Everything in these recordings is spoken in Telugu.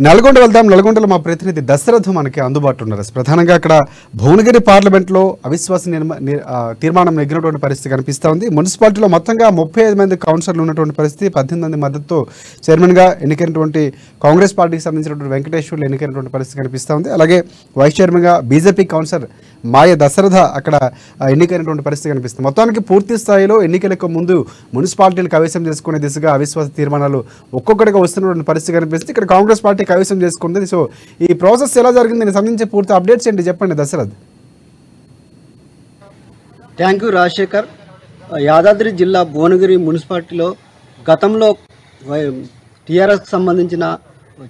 నల్గొండ వెళ్దాం. నల్గొండలో మా ప్రతినిధి దశరథ్ మనకి అందుబాటులో ఉన్నారు. ప్రధానంగా అక్కడ భువనగిరి పార్లమెంట్లో అవిశ్వాస తీర్మానం నెగ్గినటువంటి పరిస్థితి కనిపిస్తూ ఉంది. మున్సిపాలిటీలో మొత్తంగా 35 మంది కౌన్సిలర్లు ఉన్నటువంటి పరిస్థితి, 18 మంది మద్దతుతో చైర్మన్గా ఎన్నికైనటువంటి కాంగ్రెస్ పార్టీకి సంబంధించినటువంటి వెంకటేశ్వర్లు ఎన్నికైనటువంటి పరిస్థితి కనిపిస్తూ ఉంది. అలాగే వైస్ చైర్మన్గా బీజేపీ కౌన్సిలర్ మాయ దశరథ అక్కడ ఎన్నికైనటువంటి పరిస్థితి కనిపిస్తుంది. మొత్తానికి పూర్తి స్థాయిలో ఎన్నికలకు ముందు మున్సిపాలిటీలు కైవసం చేసుకునే దిశగా అవిశ్వాస తీర్మానాలు ఒక్కొక్కటిగా వస్తున్నటువంటి పరిస్థితి కనిపిస్తుంది. ఇక్కడ కాంగ్రెస్ పార్టీ కైవసం చేసుకుంది. సో ఈ ప్రాసెస్ ఎలా జరిగింది, దీనికి సంబంధించి పూర్తి అప్డేట్స్ ఏంటి చెప్పండి దశరథ్. Thank you Rajasekhar. యాదాద్రి జిల్లా భువనగిరి మున్సిపాలిటీలో గతంలో టీఆర్ఎస్కి సంబంధించిన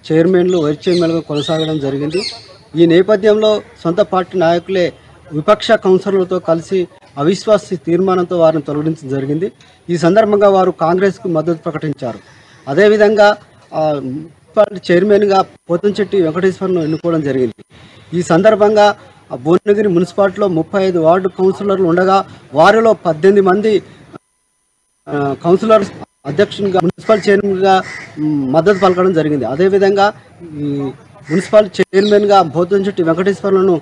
చైర్మన్లు వైస్ చైర్మన్గా కొనసాగడం జరిగింది. ఈ నేపథ్యంలో సొంత పార్టీ నాయకులే విపక్ష కౌన్సిలర్లతో కలిసి అవిశ్వాస తీర్మానంతో వారిని తొలగించడం జరిగింది. ఈ సందర్భంగా వారు కాంగ్రెస్కు మద్దతు ప్రకటించారు. అదేవిధంగా మున్సిపాలిటీ చైర్మన్గా పోతంశెట్టి వెంకటేశ్వర్ను ఎన్నుకోవడం జరిగింది. ఈ సందర్భంగా భువనగిరి మున్సిపాలిటీలో 35 వార్డు కౌన్సిలర్లు ఉండగా వారిలో 18 మంది కౌన్సిలర్స్ అధ్యక్షునిగా మున్సిపల్ చైర్మన్గా మద్దతు పలకడం జరిగింది. అదేవిధంగా ఈ మున్సిపల్ చైర్మన్గా పోతంశెట్టి వెంకటేశ్వర్లను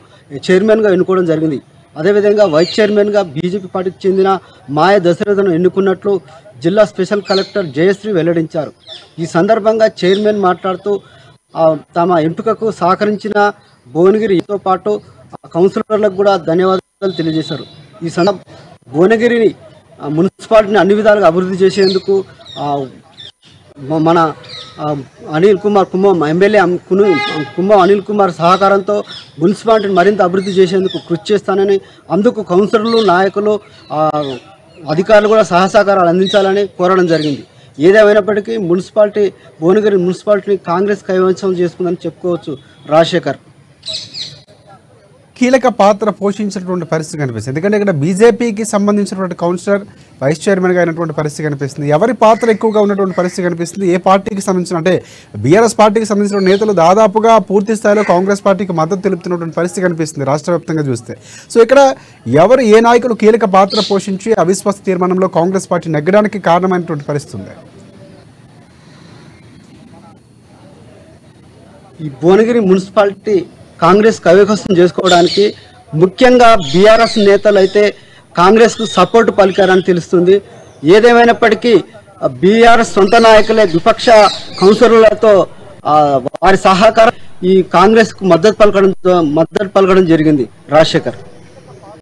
చైర్మన్గా ఎన్నుకోవడం జరిగింది. అదేవిధంగా వైస్ చైర్మన్గా బీజేపీ పార్టీకి చెందిన మాయ దశరథను ఎన్నుకున్నట్లు జిల్లా స్పెషల్ కలెక్టర్ జయశ్రీ వెల్లడించారు. ఈ సందర్భంగా చైర్మన్ మాట్లాడుతూ తమ ఎంపికకు సహకరించిన భువనగిరితో పాటు కౌన్సిలర్లకు కూడా ధన్యవాదాలు తెలియజేశారు. ఈ భువనగిరిని మున్సిపాలిటీని అన్ని విధాలుగా అభివృద్ధి చేసేందుకు మన అనిల్ కుమార్ కుంభం ఎమ్మెల్యే కుంభం అనిల్ కుమార్ సహకారంతో మున్సిపాలిటీని మరింత అభివృద్ధి చేసేందుకు కృషి చేస్తానని, అందుకు కౌన్సిలర్లు, నాయకులు, అధికారులు కూడా సహకారాలు అందించాలని కోరడం జరిగింది. ఏదేమైనప్పటికీ భువనగిరి మున్సిపాలిటీని కాంగ్రెస్ కైవసం చేసుకుందని చెప్పుకోవచ్చు రాజశేఖర్. కీలక పాత్ర పోషించినటువంటి పరిస్థితి కనిపిస్తుంది. ఎందుకంటే ఇక్కడ బీజేపీకి సంబంధించినటువంటి కౌన్సిలర్ వైస్ చైర్మన్గా అయినటువంటి పరిస్థితి కనిపిస్తుంది. ఎవరి పాత్ర ఎక్కువగా ఉన్నటువంటి పరిస్థితి కనిపిస్తుంది? ఏ పార్టీకి సంబంధించిన అంటే బీఆర్ఎస్ పార్టీకి సంబంధించిన నేతలు దాదాపుగా పూర్తి స్థాయిలో కాంగ్రెస్ పార్టీకి మద్దతు తెలుపుతున్నటువంటి పరిస్థితి కనిపిస్తుంది రాష్ట్ర వ్యాప్తంగా చూస్తే. సో ఇక్కడ ఏ నాయకులు కీలక పాత్ర పోషించి అవిశ్వాస తీర్మానంలో కాంగ్రెస్ పార్టీ నెగ్గడానికి కారణమైనటువంటి పరిస్థితి ఉంది? ఈ భువనగిరి మున్సిపాలిటీ కాంగ్రెస్ కైవసం చేసుకోవడానికి ముఖ్యంగా బీఆర్ఎస్ నేతలు అయితే కాంగ్రెస్కు సపోర్టు పలికారని తెలుస్తుంది. ఏదేమైనప్పటికీ బీఆర్ఎస్ సొంత నాయకులే విపక్ష కౌన్సిలర్లతో వారి సహకారం ఈ కాంగ్రెస్కు మద్దతు పలకడం జరిగింది రాజశేఖర్.